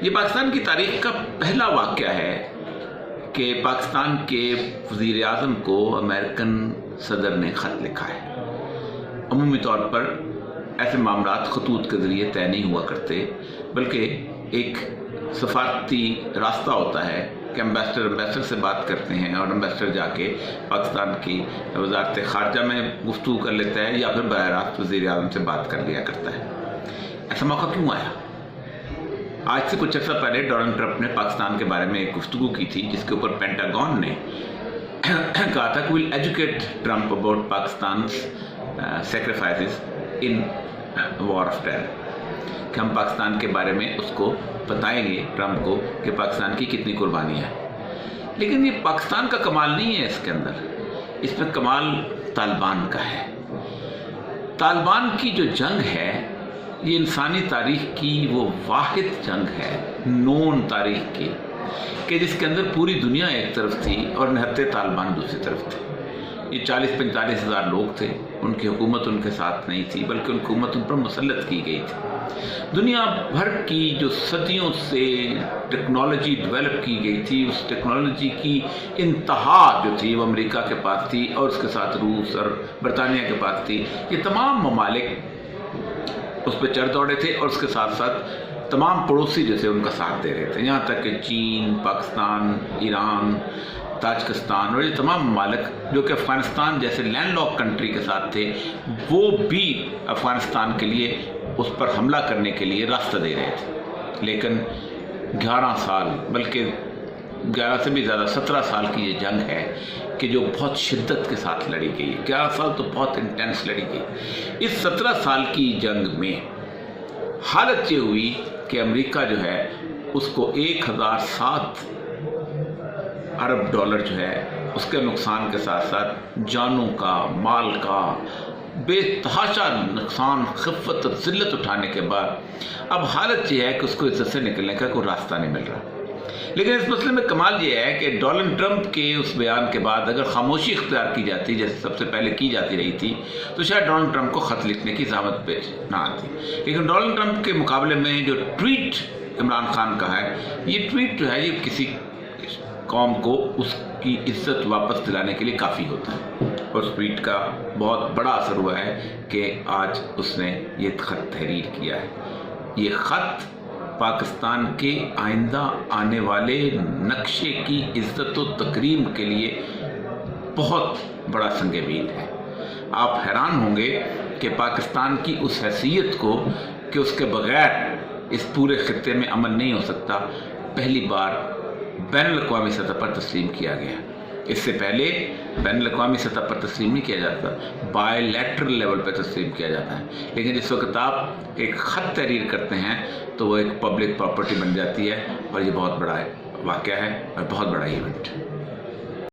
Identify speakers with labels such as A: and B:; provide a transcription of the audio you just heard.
A: یہ پاکستان کی تاریخ کا پہلا واقعہ ہے کہ پاکستان کے وزیر اعظم کو امریکن صدر نے خط لکھا ہے۔ عمومی طور پر ایسے معاملات خطوط کے ذریعے طے نہیں ہوا کرتے، بلکہ ایک سفارتی راستہ ہوتا ہے کہ امبیسڈر سے بات کرتے ہیں اور امبیسڈر جا کے پاکستان کی وزارت خارجہ میں گفتگو کر لیتا ہے یا پھر براہ راست وزیر اعظم سے بات کر لیا کرتا ہے۔ ایسا موقع کیوں آیا؟ آج سے کچھ عرصہ پہلے ڈونلڈ ٹرمپ نے پاکستان کے بارے میں ایک گفتگو کی تھی جس کے اوپر پینٹاگون نے کہا تھا کہ we'll educate Trump about Pakistan's sacrifices in war of terror، کہ ہم پاکستان کے بارے میں اس کو بتائیں گے ٹرمپ کو کہ پاکستان کی کتنی قربانیاں ہیں۔ لیکن یہ پاکستان کا کمال نہیں ہے، اس کے اندر اس میں کمال طالبان کا ہے۔ طالبان کی جو جنگ ہے یہ انسانی تاریخ کی وہ واحد جنگ ہے نون تاریخ کی کہ جس کے اندر پوری دنیا ایک طرف تھی اور نہتے طالبان دوسری طرف تھے۔ یہ 40-45 ہزار لوگ تھے، ان کی حکومت ان کے ساتھ نہیں تھی بلکہ ان کی حکومت ان پر مسلط کی گئی تھی۔ دنیا بھر کی جو صدیوں سے ٹیکنالوجی ڈیولپ کی گئی تھی، اس ٹیکنالوجی کی انتہا جو تھی وہ امریکہ کے پاس تھی اور اس کے ساتھ روس اور برطانیہ کے پاس تھی۔ یہ تمام ممالک اس پہ چڑھ دوڑے تھے اور اس کے ساتھ ساتھ تمام پڑوسی جو تھے ان کا ساتھ دے رہے تھے، یہاں تک کہ چین، پاکستان، ایران، تاجکستان اور یہ تمام ممالک جو کہ افغانستان جیسے لینڈ لاک کنٹری کے ساتھ تھے، وہ بھی افغانستان کے لیے اس پر حملہ کرنے کے لیے راستہ دے رہے تھے۔ لیکن 11 سال بلکہ 11 سے بھی زیادہ 17 سال کی یہ جنگ ہے کہ جو بہت شدت کے ساتھ لڑی گئی ہے۔ 11 سال تو بہت انٹینس لڑی گئی۔ اس 17 سال کی جنگ میں حالت یہ ہوئی کہ امریکہ جو ہے اس کو 1007 ارب ڈالر جو ہے اس کے نقصان کے ساتھ ساتھ جانوں کا، مال کا بے تحاشا نقصان، خفت اور ذلت اٹھانے کے بعد اب حالت یہ ہے کہ اس کو عزت سے نکلنے کا کوئی راستہ نہیں مل رہا۔ لیکن اس مسئلے میں کمال یہ ہے کہ ڈونلڈ ٹرمپ کے اس بیان کے بعد اگر خاموشی اختیار کی جاتی جیسے سب سے پہلے کی جاتی رہی تھی تو شاید ڈونلڈ ٹرمپ کو خط لکھنے کی زحمت پیش نہ آتی۔ لیکن ڈونلڈ ٹرمپ کے مقابلے میں جو ٹویٹ عمران خان کا ہے، یہ ٹویٹ جو ہے یہ کسی قوم کو اس کی عزت واپس دلانے کے لیے کافی ہوتا ہے، اور اس ٹویٹ کا بہت بڑا اثر ہوا ہے کہ آج اس نے یہ خط تحریر کیا ہے۔ یہ خط پاکستان کے آئندہ آنے والے نقشے کی عزت و تکریم کے لیے بہت بڑا سنگ میل ہے۔ آپ حیران ہوں گے کہ پاکستان کی اس حیثیت کو کہ اس کے بغیر اس پورے خطے میں امن نہیں ہو سکتا، پہلی بار بین الاقوامی سطح پر تسلیم کیا گیا۔ اس سے پہلے بین الاقوامی سطح پر تسلیم نہیں کیا جاتا، بائی لیٹرل لیول پہ تسلیم کیا جاتا ہے۔ لیکن جس وقت آپ ایک خط تحریر کرتے ہیں تو وہ ایک پبلک پراپرٹی بن جاتی ہے، اور یہ بہت بڑا واقعہ ہے اور بہت بڑا ایونٹ۔